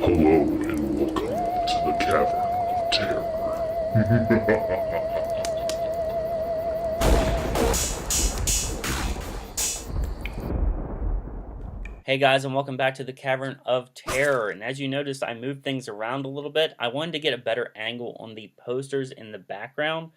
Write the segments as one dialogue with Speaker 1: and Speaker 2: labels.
Speaker 1: Hello and welcome to the Cavern of Terror.
Speaker 2: Hey guys, and welcome back to the Cavern of Terror. And as you noticed, I moved things around a little bit. I wanted to get a better angle on the posters in the background.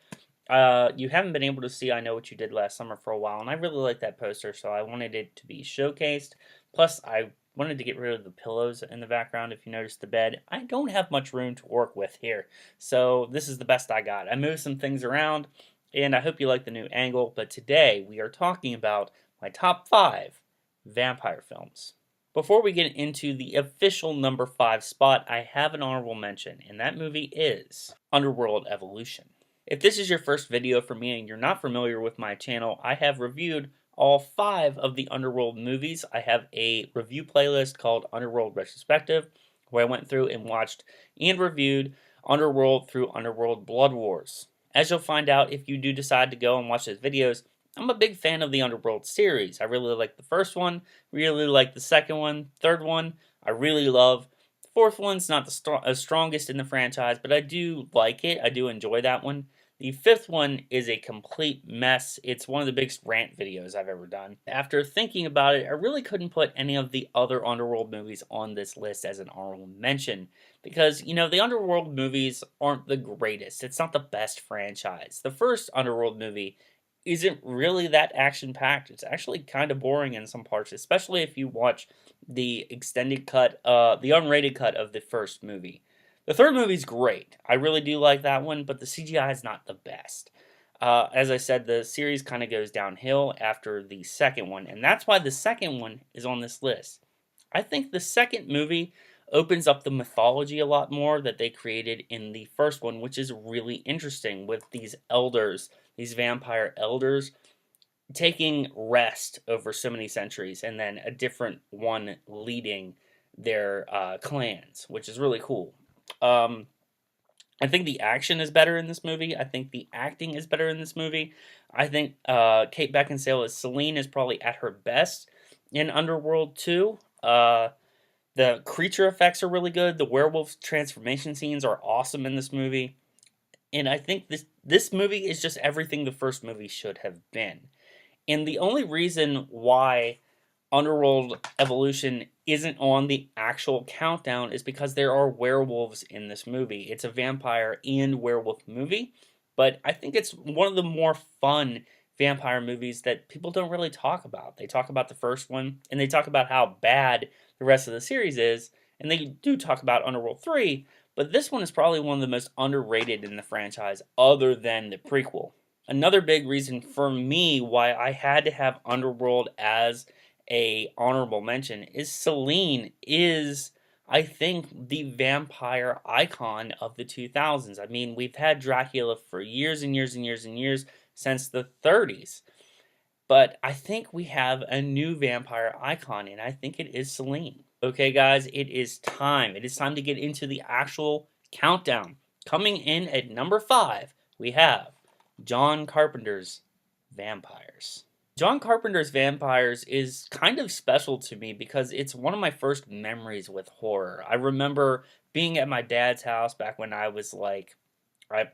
Speaker 2: You haven't been able to see I Know What You Did Last Summer for a while, and I really like that poster, so I wanted it to be showcased. Plus, I wanted to get rid of the pillows in the background. If you notice the bed, I don't have much room to work with here, so this is the best I got. I moved some things around, and I hope you like the new angle, but today we are talking about my top 5 vampire films. Before we get into the official number 5 spot, I have an honorable mention, and that movie is Underworld Evolution. If this is your first video for me and you're not familiar with my channel, I have reviewed all 5 of the Underworld movies. I have a review playlist called Underworld Retrospective, where I went through and watched and reviewed Underworld through Underworld Blood Wars. As you'll find out if you do decide to go and watch those videos, I'm a big fan of the Underworld series. I really like the first one, really like the second one, third one, I really love. The fourth one's not the strongest in the franchise, but I do like it. I do enjoy that one. The fifth one is a complete mess. It's one of the biggest rant videos I've ever done. After thinking about it, I really couldn't put any of the other Underworld movies on this list as an honorable mention. Because, you know, the Underworld movies aren't the greatest. It's not the best franchise. The first Underworld movie isn't really that action-packed. It's actually kind of boring in some parts, especially if you watch the extended cut, the unrated cut of the first movie. The third movie's great. I really do like that one, but the CGI is not the best. As I said, the series kind of goes downhill after the second one, and that's why the second one is on this list. I think the second movie opens up the mythology a lot more that they created in the first one, which is really interesting with these elders, these vampire elders, taking rest over so many centuries and then a different one leading their clans, which is really cool. I think the action is better in this movie. I think the acting is better in this movie. I think Kate Beckinsale as Selene is probably at her best in Underworld 2. The creature effects are really good. The werewolf transformation scenes are awesome in this movie. And I think this movie is just everything the first movie should have been. And the only reason why Underworld Evolution isn't on the actual countdown is because there are werewolves in this movie. It's a vampire and werewolf movie, but I think it's one of the more fun vampire movies that people don't really talk about. They talk about the first one, and they talk about how bad the rest of the series is, and they do talk about Underworld 3, but this one is probably one of the most underrated in the franchise other than the prequel. Another big reason for me why I had to have Underworld as a honorable mention is Selene is, I think, the vampire icon of the 2000s. I mean, we've had Dracula for years and years and years and years, since the 30s. But I think we have a new vampire icon, and I think it is Selene. Okay, guys, it is time. It is time to get into the actual countdown. Coming in at number 5, we have John Carpenter's Vampires. John Carpenter's Vampires is kind of special to me because it's one of my first memories with horror. I remember being at my dad's house back when I was like,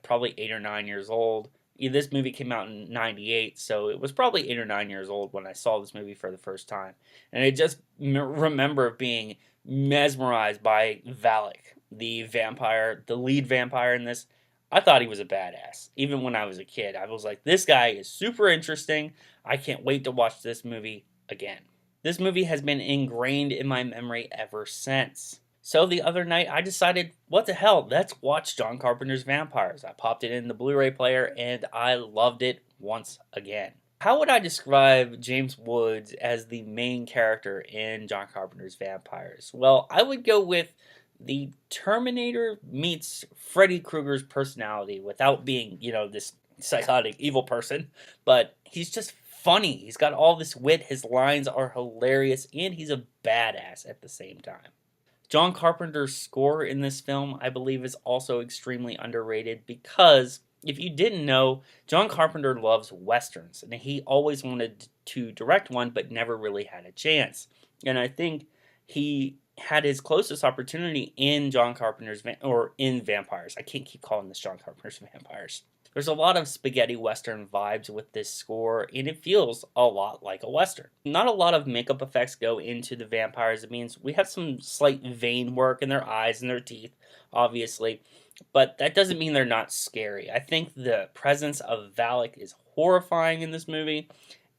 Speaker 2: probably 8 or 9 years old. This movie came out in 98, so it was probably 8 or 9 years old when I saw this movie for the first time. And I just remember being mesmerized by Valak, the vampire, the lead vampire in this. I thought he was a badass. Even when I was a kid, I was like, this guy is super interesting. I can't wait to watch this movie again. This movie has been ingrained in my memory ever since. So the other night, I decided, what the hell, let's watch John Carpenter's Vampires. I popped it in the Blu-ray player, and I loved it once again. How would I describe James Woods as the main character in John Carpenter's Vampires? Well, I would go with the Terminator meets Freddy Krueger's personality without being, you know, this psychotic evil person, but he's just funny. He's got all this wit, his lines are hilarious, and he's a badass at the same time. John Carpenter's score in this film, I believe, is also extremely underrated because, if you didn't know, John Carpenter loves westerns, and he always wanted to direct one but never really had a chance. And I think he had his closest opportunity in John Carpenter's or in Vampires. I can't keep calling this John Carpenter's Vampires. There's a lot of spaghetti western vibes with this score, and it feels a lot like a western. Not a lot of makeup effects go into the vampires. It means we have some slight vein work in their eyes and their teeth, obviously, but that doesn't mean they're not scary. I think the presence of Valak is horrifying in this movie,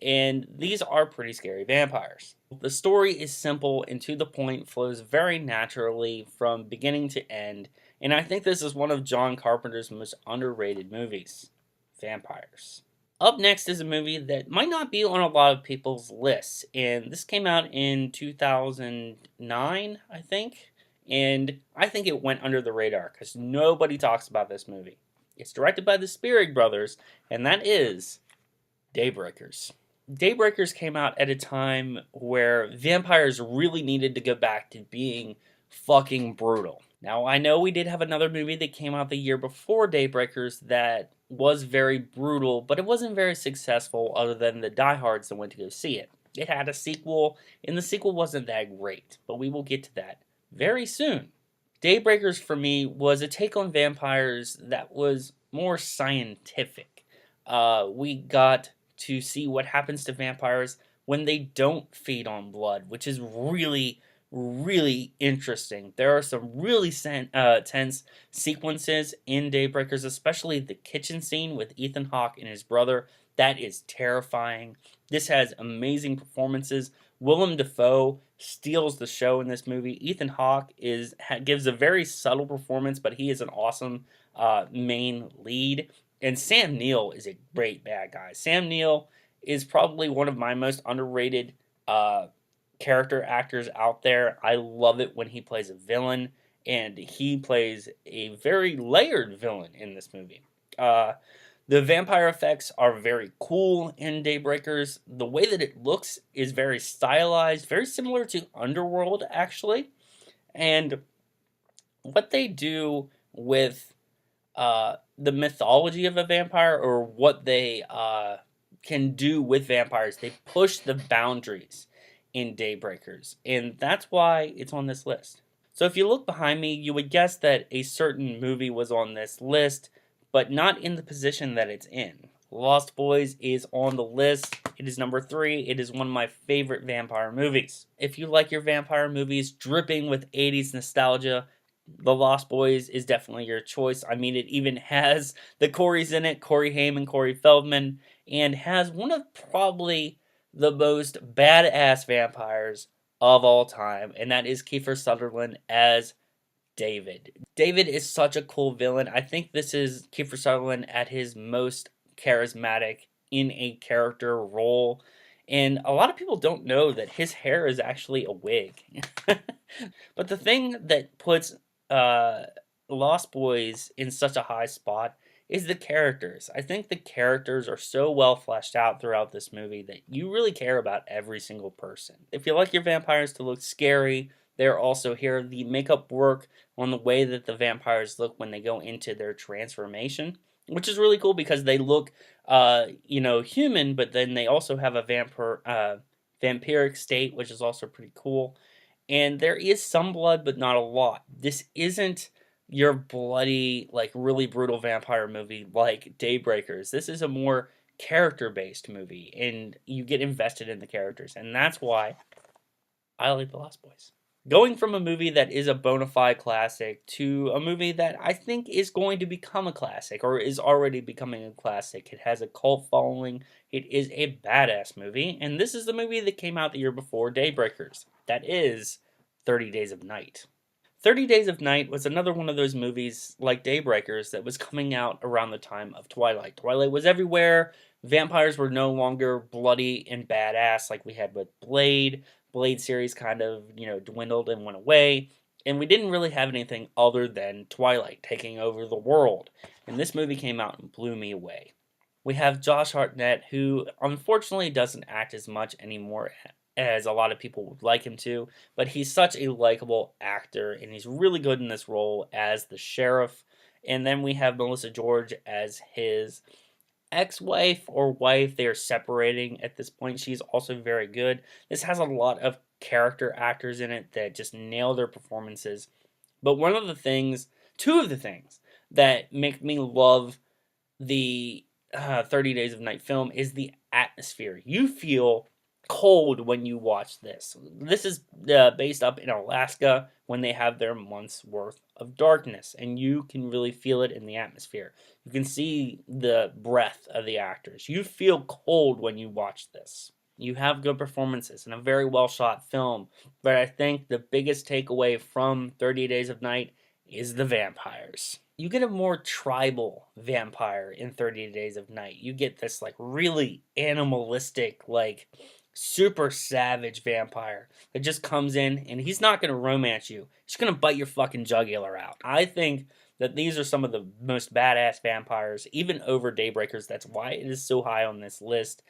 Speaker 2: and these are pretty scary vampires. The story is simple and to the point, flows very naturally from beginning to end, and I think this is one of John Carpenter's most underrated movies, Vampires. Up next is a movie that might not be on a lot of people's lists, and this came out in 2009, I think, and I think it went under the radar because nobody talks about this movie. It's directed by the Spierig brothers, and that is Daybreakers. Daybreakers came out at a time where vampires really needed to go back to being fucking brutal. Now, I know we did have another movie that came out the year before Daybreakers that was very brutal, but it wasn't very successful other than the diehards that went to go see it. It had a sequel, and the sequel wasn't that great, but we will get to that very soon. Daybreakers for me was a take on vampires that was more scientific. We got to see what happens to vampires when they don't feed on blood, which is really, really interesting. There are some really tense sequences in Daybreakers, especially the kitchen scene with Ethan Hawke and his brother. That is terrifying. This has amazing performances. Willem Dafoe steals the show in this movie. Ethan Hawke gives a very subtle performance, but he is an awesome main lead. And Sam Neill is a great bad guy. Sam Neill is probably one of my most underrated character actors out there. I love it when he plays a villain, and he plays a very layered villain in this movie. The vampire effects are very cool in Daybreakers. The way that it looks is very stylized, very similar to Underworld, actually. And what they do with the mythology of a vampire, or what they can do with vampires, they push the boundaries in Daybreakers, and that's why it's on this list. So if you look behind me, you would guess that a certain movie was on this list, but not in the position that it's in. Lost Boys is on the list. It is number 3. It is one of my favorite vampire movies. If you like your vampire movies dripping with 80s nostalgia, The Lost Boys is definitely your choice. I mean, it even has the Coreys in it, Corey Haim and Corey Feldman, and has one of probably the most badass vampires of all time, and that is Kiefer Sutherland as David. David is such a cool villain. I think this is Kiefer Sutherland at his most charismatic in a character role, and a lot of people don't know that his hair is actually a wig. But the thing that puts Lost Boys in such a high spot is the characters. I think the characters are so well fleshed out throughout this movie that you really care about every single person. If you like your vampires to look scary, they're also here. The makeup work on the way that the vampires look when they go into their transformation, which is really cool because they look, human, but then they also have a vampiric state, which is also pretty cool. And there is some blood, but not a lot. This isn't your bloody, like, really brutal vampire movie like Daybreakers. This is a more character-based movie, and you get invested in the characters. And that's why I like The Lost Boys. Going from a movie that is a bona fide classic to a movie that I think is going to become a classic, or is already becoming a classic. It has a cult following. It is a badass movie, and this is the movie that came out the year before Daybreakers. That is 30 Days of Night. 30 Days of Night was another one of those movies like Daybreakers that was coming out around the time of Twilight. Twilight was everywhere. Vampires were no longer bloody and badass like we had with Blade. Blade series kind of, dwindled and went away. And we didn't really have anything other than Twilight taking over the world. And this movie came out and blew me away. We have Josh Hartnett, who unfortunately doesn't act as much anymore as a lot of people would like him to, but he's such a likable actor, and he's really good in this role as the sheriff. And then we have Melissa George as his ex-wife or wife. They are separating at this point. She's also very good. This has a lot of character actors in it that just nail their performances. But one of the things, two of the things that make me love the 30 Days of Night film is the atmosphere. You feel cold when you watch this. This is based up in Alaska when they have their month's worth of darkness, and you can really feel it in the atmosphere. You can see the breath of the actors. You feel cold when you watch this. You have good performances and a very well shot film, but I think the biggest takeaway from 30 Days of Night is the vampires. You get a more tribal vampire in 30 Days of Night. You get this like really animalistic, like super savage vampire that just comes in and he's not going to romance you. He's going to bite your fucking jugular out. I think that these are some of the most badass vampires, even over Daybreakers. That's why it is so high on this list.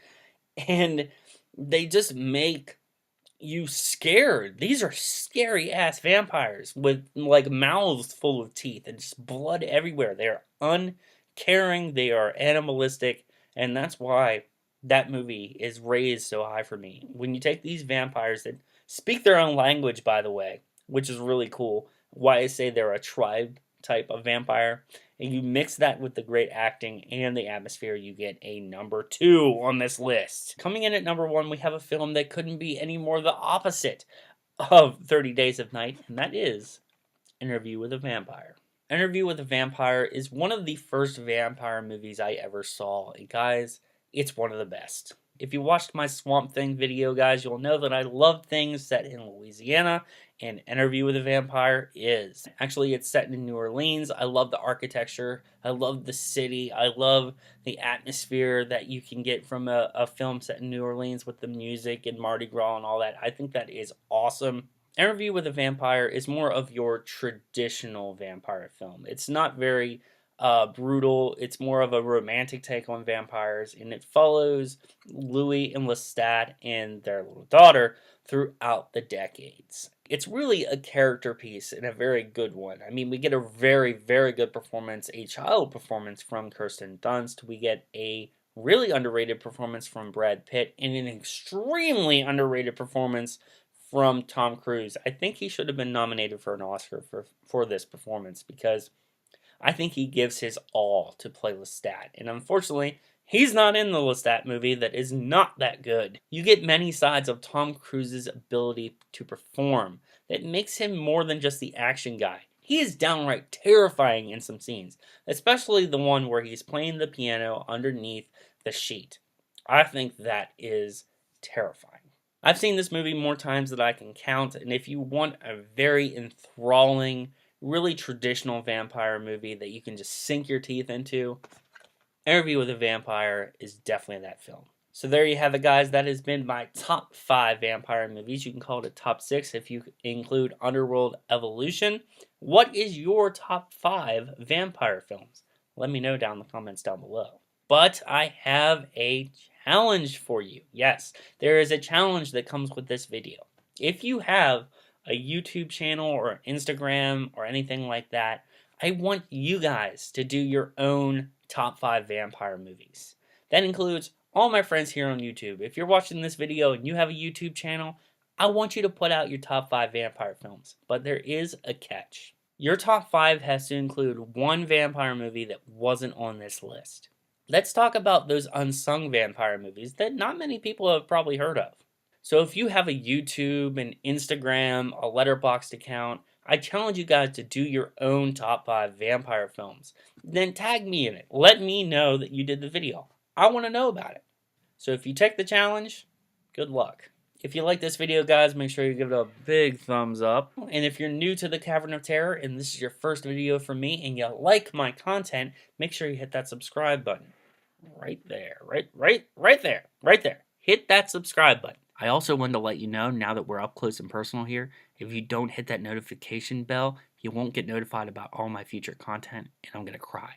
Speaker 2: And they just make you scared. These are scary ass vampires with like mouths full of teeth and just blood everywhere. They are uncaring, they are animalistic, and that's why that movie is raised so high for me. When you take these vampires that speak their own language, by the way, which is really cool, why I say they're a tribe type of vampire, and you mix that with the great acting and the atmosphere, you get a number 2 on this list. Coming in at number 1, we have a film that couldn't be any more the opposite of 30 Days of Night, and that is Interview with a Vampire. Interview with a Vampire is one of the first vampire movies I ever saw, and guys, it's one of the best. If you watched my Swamp Thing video, guys, you'll know that I love things set in Louisiana, and Interview with a Vampire is. Actually, it's set in New Orleans. I love the architecture. I love the city. I love the atmosphere that you can get from a film set in New Orleans with the music and Mardi Gras and all that. I think that is awesome. Interview with a Vampire is more of your traditional vampire film. It's not very brutal. It's more of a romantic take on vampires, and it follows Louis and Lestat and their little daughter throughout the decades. It's really a character piece and a very good one. I mean, we get a very, very good performance, a child performance from Kirsten Dunst. We get a really underrated performance from Brad Pitt and an extremely underrated performance from Tom Cruise. I think he should have been nominated for an Oscar for this performance because I think he gives his all to play Lestat. And unfortunately, he's not in the Lestat movie that is not that good. You get many sides of Tom Cruise's ability to perform that makes him more than just the action guy. He is downright terrifying in some scenes, especially the one where he's playing the piano underneath the sheet. I think that is terrifying. I've seen this movie more times than I can count, and if you want a very enthralling, really traditional vampire movie that you can just sink your teeth into, Interview with a Vampire is definitely that film. So there you have it, guys. That has been my top 5 vampire movies. You can call it a top 6 if you include Underworld Evolution. What is your top 5 vampire films? Let me know down in the comments down below. But I have a challenge for you. Yes, there is a challenge that comes with this video. If you have a YouTube channel or Instagram or anything like that, I want you guys to do your own top 5 vampire movies. That includes all my friends here on YouTube. If you're watching this video and you have a YouTube channel, I want you to put out your top 5 vampire films. But there is a catch. Your top 5 has to include one vampire movie that wasn't on this list. Let's talk about those unsung vampire movies that not many people have probably heard of. So if you have a YouTube, an Instagram, a LetterBoxd account, I challenge you guys to do your own top 5 vampire films. Then tag me in it. Let me know that you did the video. I want to know about it. So if you take the challenge, good luck. If you like this video, guys, make sure you give it a big thumbs up. And if you're new to the Cavern of Terror and this is your first video from me and you like my content, make sure you hit that subscribe button. Right there. Right there. Hit that subscribe button. I also wanted to let you know, now that we're up close and personal here, if you don't hit that notification bell, you won't get notified about all my future content, and I'm going to cry.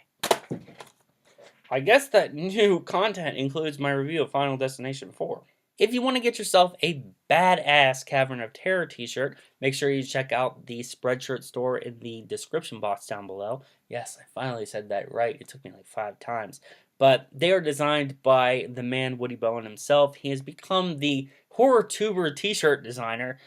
Speaker 2: I guess that new content includes my review of Final Destination 4. If you want to get yourself a badass Cavern of Terror t-shirt, make sure you check out the Spreadshirt store in the description box down below. Yes, I finally said that right. It took me like 5 times. But they are designed by the man Woody Bowen himself. He has become the horror tuber t-shirt designer.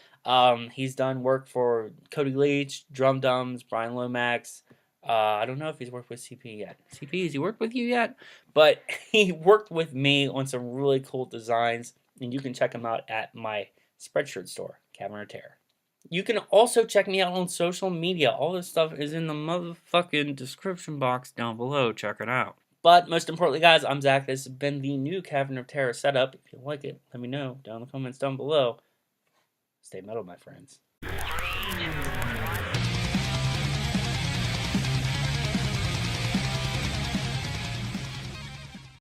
Speaker 2: He's done work for Cody Leach, Drum Dums, Brian Lomax. I don't know if he's worked with CP yet. CP, has he worked with you yet? But he worked with me on some really cool designs, and you can check him out at my Spreadshirt store, Cavern of Terror. You can also check me out on social media. All this stuff is in the motherfucking description box down below. Check it out. But most importantly, guys, I'm Zach. This has been the new Cavern of Terror setup. If you like it, let me know down in the comments down below. Stay metal, my friends.